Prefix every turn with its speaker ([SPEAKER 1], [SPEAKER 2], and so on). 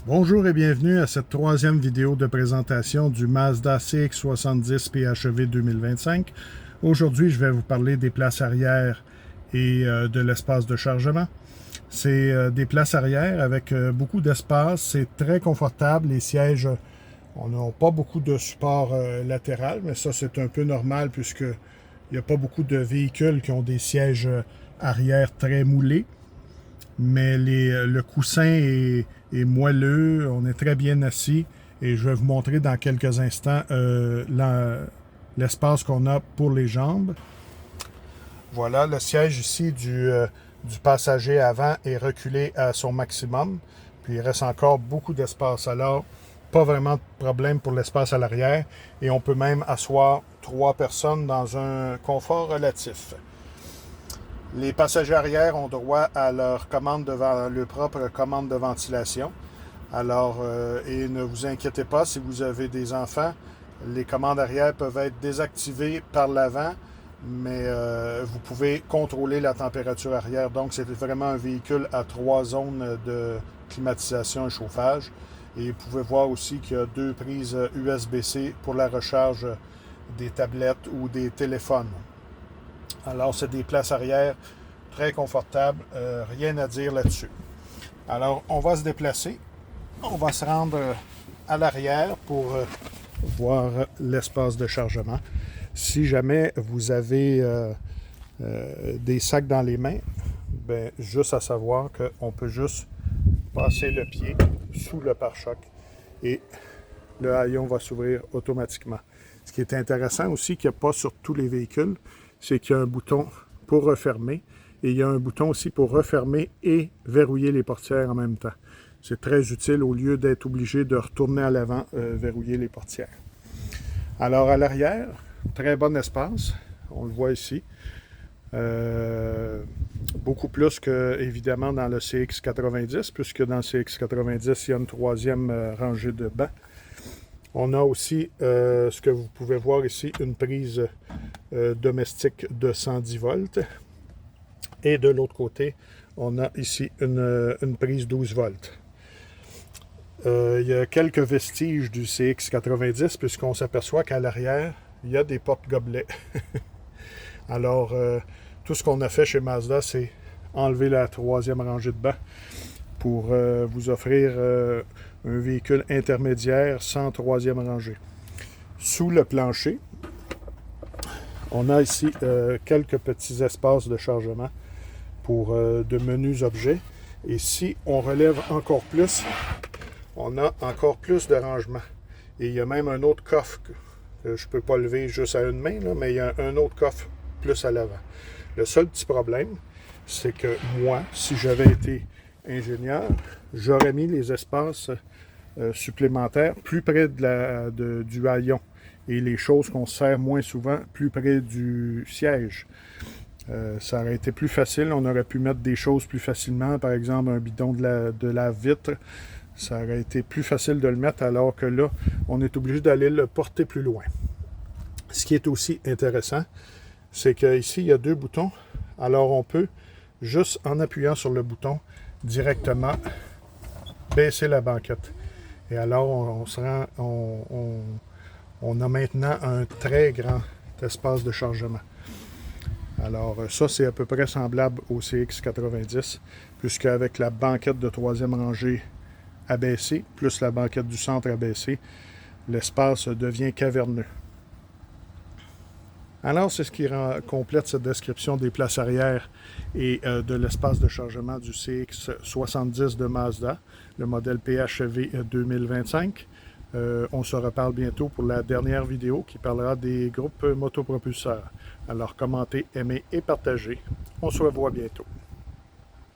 [SPEAKER 1] Bonjour et bienvenue à cette troisième vidéo de présentation du Mazda CX-70 PHEV 2025. Aujourd'hui, je vais vous parler des places arrière et de l'espace de chargement. C'est des places arrière avec beaucoup d'espace, c'est très confortable. Les sièges, on n'a pas beaucoup de support latéral, mais ça c'est un peu normal puisque il n'y a pas beaucoup de véhicules qui ont des sièges arrière très moulés. Mais le coussin est moelleux, on est très bien assis et je vais vous montrer dans quelques instants l'espace qu'on a pour les jambes. Voilà, le siège ici du passager avant est reculé à son maximum, puis il reste encore beaucoup d'espace. Alors, pas vraiment de problème pour l'espace à l'arrière et on peut même asseoir 3 personnes dans un confort relatif. Les passagers arrière ont droit à leur propre commande de ventilation. Alors, et ne vous inquiétez pas, si vous avez des enfants, les commandes arrière peuvent être désactivées par l'avant, mais vous pouvez contrôler la température arrière. Donc, c'est vraiment un véhicule à 3 zones de climatisation et chauffage. Et vous pouvez voir aussi qu'il y a 2 prises USB-C pour la recharge des tablettes ou des téléphones. Alors, c'est des places arrière très confortables, rien à dire là-dessus. Alors, on va se déplacer. On va se rendre à l'arrière pour voir l'espace de chargement. Si jamais vous avez des sacs dans les mains, ben, juste à savoir qu'on peut juste passer le pied sous le pare-choc et le haillon va s'ouvrir automatiquement. Ce qui est intéressant aussi, qu'il n'y a pas sur tous les véhicules, c'est qu'il y a un bouton pour refermer et il y a un bouton aussi pour refermer et verrouiller les portières en même temps. C'est très utile au lieu d'être obligé de retourner à l'avant, verrouiller les portières. Alors à l'arrière, très bon espace, on le voit ici. Beaucoup plus que évidemment dans le CX-90, puisque dans le CX-90, il y a une troisième rangée de bancs. On a aussi, ce que vous pouvez voir ici, une prise domestique de 110 volts. Et de l'autre côté, on a ici une prise 12 volts. Il y a quelques vestiges du CX-90, puisqu'on s'aperçoit qu'à l'arrière, il y a des porte-gobelets. Alors, tout ce qu'on a fait chez Mazda, c'est enlever la troisième rangée de bancs pour vous offrir un véhicule intermédiaire sans troisième rangée. Sous le plancher, on a ici quelques petits espaces de chargement pour de menus objets. Et si on relève encore plus, on a encore plus de rangement. Et il y a même un autre coffre que je ne peux pas lever juste à une main, là, mais il y a un autre coffre plus à l'avant. Le seul petit problème, c'est que moi, si j'avais été ingénieur, j'aurais mis les espaces supplémentaires plus près du haillon et les choses qu'on sert moins souvent plus près du siège. Ça aurait été plus facile, on aurait pu mettre des choses plus facilement, par exemple un bidon de la vitre. Ça aurait été plus facile de le mettre, alors que là, on est obligé d'aller le porter plus loin. Ce qui est aussi intéressant, c'est qu'ici, il y a 2 boutons. Alors, on peut, juste en appuyant sur le bouton, directement baisser la banquette. Et alors, on a maintenant un très grand espace de chargement. Alors, ça, c'est à peu près semblable au CX-90, puisqu'avec la banquette de troisième rangée abaissée, plus la banquette du centre abaissée, l'espace devient caverneux. Alors, c'est ce qui complète cette description des places arrière et de l'espace de chargement du CX-70 de Mazda, le modèle PHEV 2025. On se reparle bientôt pour la dernière vidéo qui parlera des groupes motopropulseurs. Alors, commentez, aimez et partagez. On se revoit bientôt.